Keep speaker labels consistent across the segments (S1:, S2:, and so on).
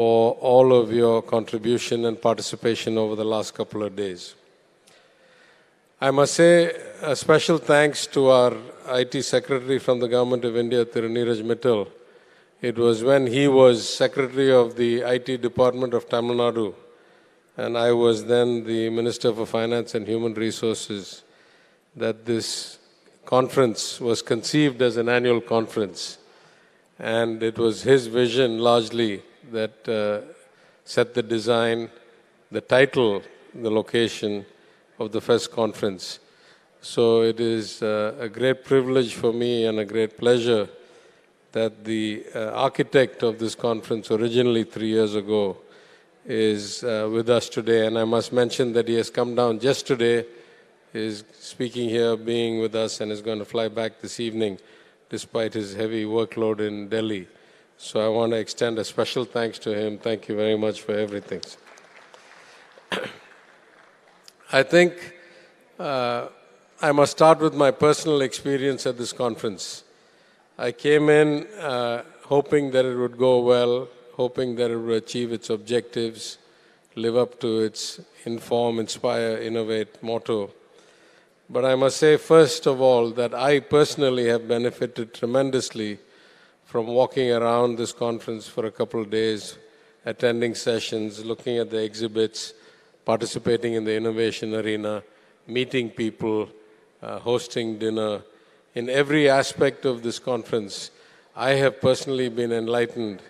S1: for all of your contribution and participation over the last couple of days. I must say a special thanks to our IT Secretary from the Government of India, Neeraj Mittal. It was when he was Secretary of the IT Department of Tamil Nadu, and I was then the Minister for Finance and Human Resources, that this conference was conceived as an annual conference. And it was his vision largely that set the design, the title, the location of the first conference. So it is a great privilege for me and a great pleasure that the architect of this conference originally 3 years ago is with us today. And I must mention that he has come down just today, is speaking here, being with us, and is going to fly back this evening despite his heavy workload in Delhi. So I want to extend a special thanks to him. Thank you very much for everything. I think I must start with my personal experience at this conference. I came in hoping that it would go well, hoping that it would achieve its objectives, live up to its inform, inspire, innovate motto. But I must say, first of all, that I personally have benefited tremendously from walking around this conference for a couple of days, attending sessions, looking at the exhibits, participating in the innovation arena, meeting people, hosting dinner. In every aspect of this conference, I have personally been enlightened,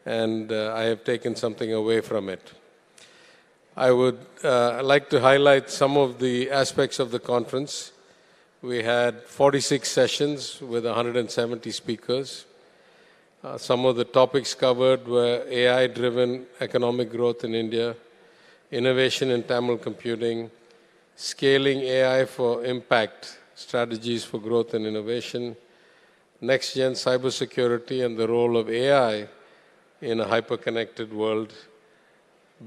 S1: and I have taken something away from it. I would like to highlight some of the aspects of the conference. We had 46 sessions with 170 speakers. Some of the topics covered were AI-driven economic growth in India, innovation in Tamil computing, scaling AI for impact, strategies for growth and innovation, next-gen cybersecurity and the role of AI in a hyper-connected world,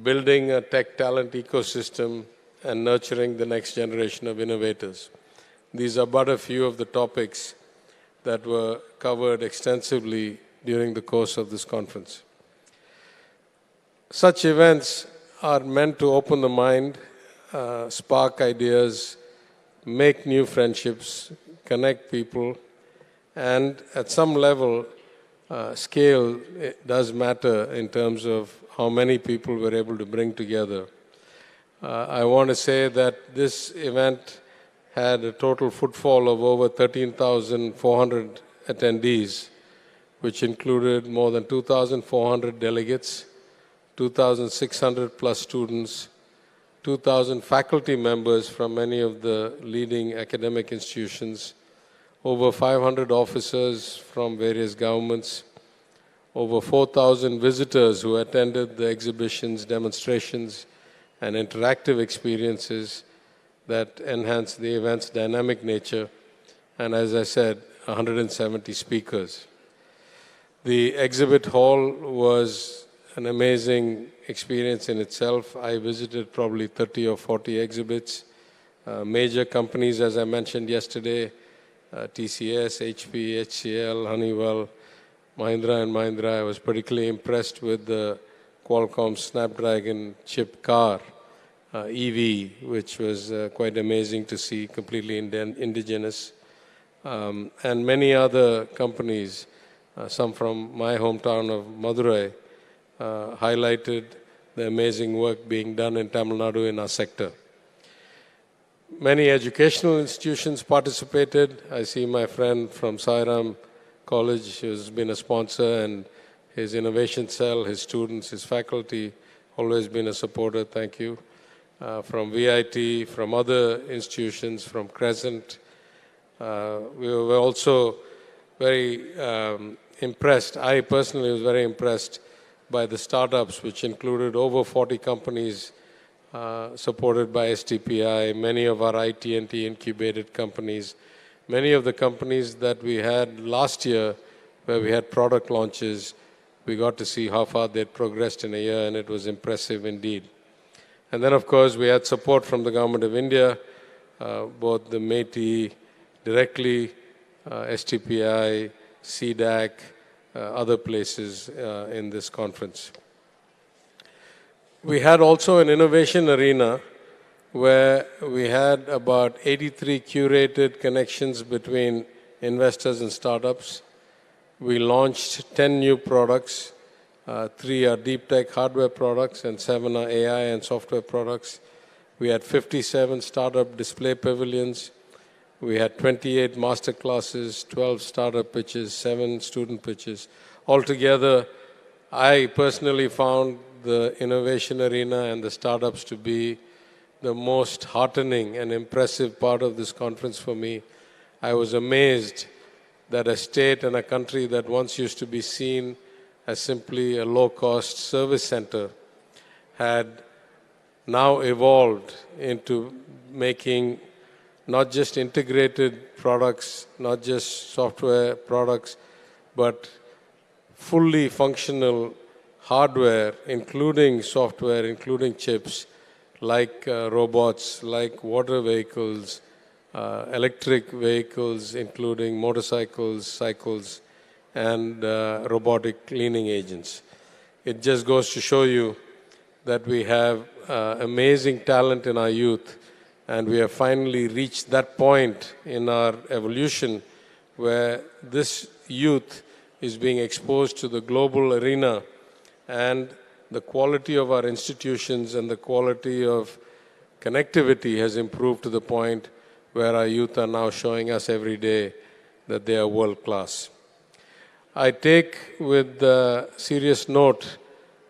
S1: building a tech talent ecosystem, and nurturing the next generation of innovators. These are but a few of the topics that were covered extensively during the course of this conference. Such events are meant to open the mind, spark ideas, make new friendships, connect people, and at some level, scale does matter in terms of how many people were able to bring together. I want to say that this event had a total footfall of over 13,400 attendees, which included more than 2,400 delegates, 2,600 plus students, 2,000 faculty members from many of the leading academic institutions, over 500 officers from various governments, over 4,000 visitors who attended the exhibitions, demonstrations, and interactive experiences that enhanced the event's dynamic nature, and as I said, 170 speakers. The exhibit hall was an amazing experience in itself. I visited probably 30 or 40 exhibits. Major companies, as I mentioned yesterday, TCS, HP, HCL, Honeywell, Mahindra and Mahindra. I was particularly impressed with the Qualcomm Snapdragon chip car, EV, which was quite amazing to see, completely indigenous. And many other companies, some from my hometown of Madurai, highlighted the amazing work being done in Tamil Nadu in our sector. Many educational institutions participated. I see my friend from Sairam College, who's been a sponsor, and his innovation cell, his students, his faculty, always been a supporter. Thank you. From VIT, from other institutions, from Crescent. We were also very impressed. I personally was very impressed by the startups, which included over 40 companies supported by STPI, many of our IT&T incubated companies, many of the companies that we had last year where we had product launches. We got to see how far they'd progressed in a year, and it was impressive indeed. And then, of course, we had support from the Government of India, both the MeitY directly, STPI, CDAC, other places in this conference. We had also an innovation arena where we had about 83 curated connections between investors and startups. We launched 10 new products. 3 are deep tech hardware products and 7 are AI and software products. We had 57 startup display pavilions. We had 28 master classes, 12 startup pitches, 7 student pitches. Altogether, I personally found the innovation arena and the startups to be the most heartening and impressive part of this conference for me. I was amazed that a state and a country that once used to be seen as simply a low-cost service center had now evolved into making not just integrated products, not just software products, but fully functional hardware, including software, including chips, like robots, like water vehicles, electric vehicles, including motorcycles, cycles, and robotic cleaning agents. It just goes to show you that we have amazing talent in our youth, and we have finally reached that point in our evolution where this youth is being exposed to the global arena, and the quality of our institutions and the quality of connectivity has improved to the point where our youth are now showing us every day that they are world class. I take with serious note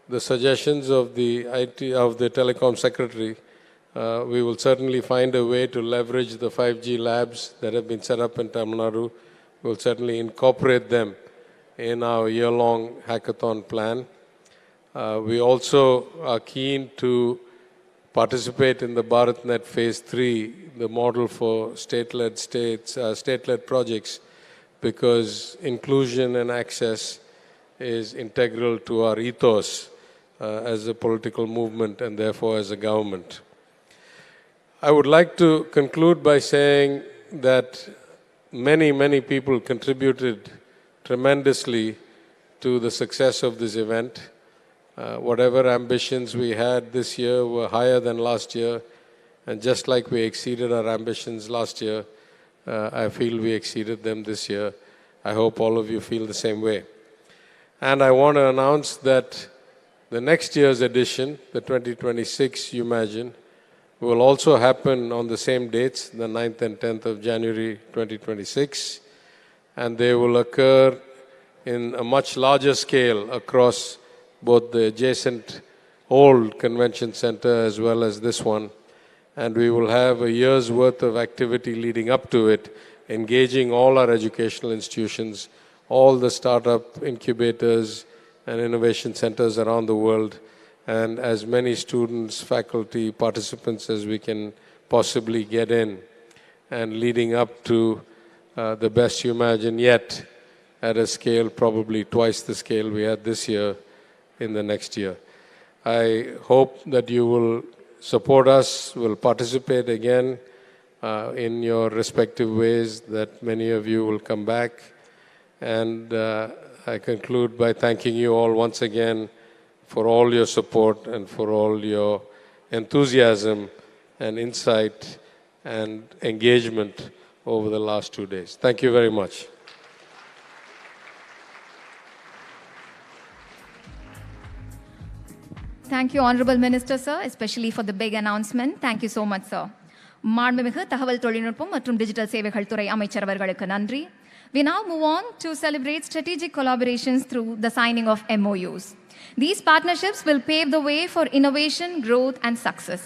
S1: the suggestions of the Telecom Secretary. We will certainly find a way to leverage the 5G labs that have been set up in Tamil Nadu. We will certainly incorporate them in our year-long hackathon plan. We also are keen to participate in the BharatNet Phase 3, the model for state-led projects, because inclusion and access is integral to our ethos as a political movement and therefore as a government. I would like to conclude by saying that many people contributed tremendously to the success of this event. Whatever ambitions we had this year were higher than last year, and just like we exceeded our ambitions last year, I feel we exceeded them this year. I hope all of you feel the same way. And I want to announce that the next year's edition, the 2026 UMagine, will also happen on the same dates, the 9th and 10th of January 2026, and they will occur in a much larger scale across both the adjacent old convention center as well as this one. And we will have a year's worth of activity leading up to it, engaging all our educational institutions, all the startup incubators and innovation centers around the world, and as many students, faculty, participants as we can possibly get in, and leading up to the best UMagine yet at a scale probably twice the scale we had this year in the next year. I hope that you will support us, will participate again in your respective ways, that many of you will come back. And I conclude by thanking you all once again for all your support and for all your enthusiasm and insight and engagement over the last 2 days. Thank you very much.
S2: Thank you, Honorable Minister, sir, especially for the big announcement. Thank you so much, sir. மாண்புமிகு தகவல் தொழில்நுட்பம் மற்றும் digital சேவைகள் துறை அமைச்சர் அவர்களுக்கு நன்றி. We now move on to celebrate strategic collaborations through the signing of MOUs. These partnerships will pave the way for innovation, growth, and success.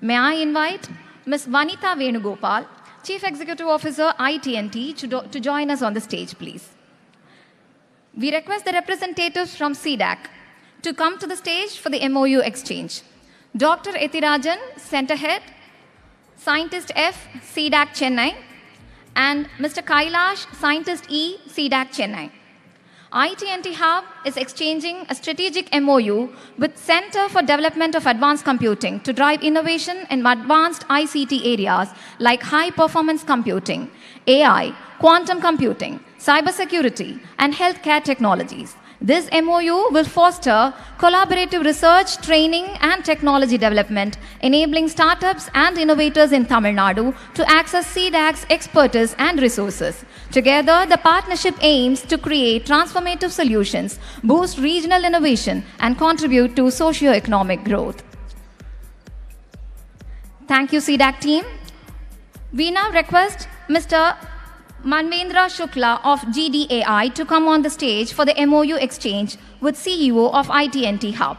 S2: May I invite Ms. Vanitha Venugopal, Chief Executive Officer, IT&T, to join us on the stage, please. We request the representatives from CDAC to come to the stage for the MOU exchange. Dr. Ethirajan, Center Head, Scientist F, CDAC Chennai, and Mr. Kailash, Scientist E, CDAC Chennai. IT&T Hub is exchanging a strategic MOU with Center for Development of Advanced Computing to drive innovation in advanced ICT areas like high-performance computing, AI, quantum computing, cybersecurity, and healthcare technologies. This MOU will foster collaborative research, training, and technology development, enabling startups and innovators in Tamil Nadu to access CDAC's expertise and resources. Together, the partnership aims to create transformative solutions, boost regional innovation, and contribute to socio-economic growth. Thank you, CDAC team. We now request Mr. Manvendra Shukla of GDAI to come on the stage for the MOU exchange with CEO of ITNT Hub.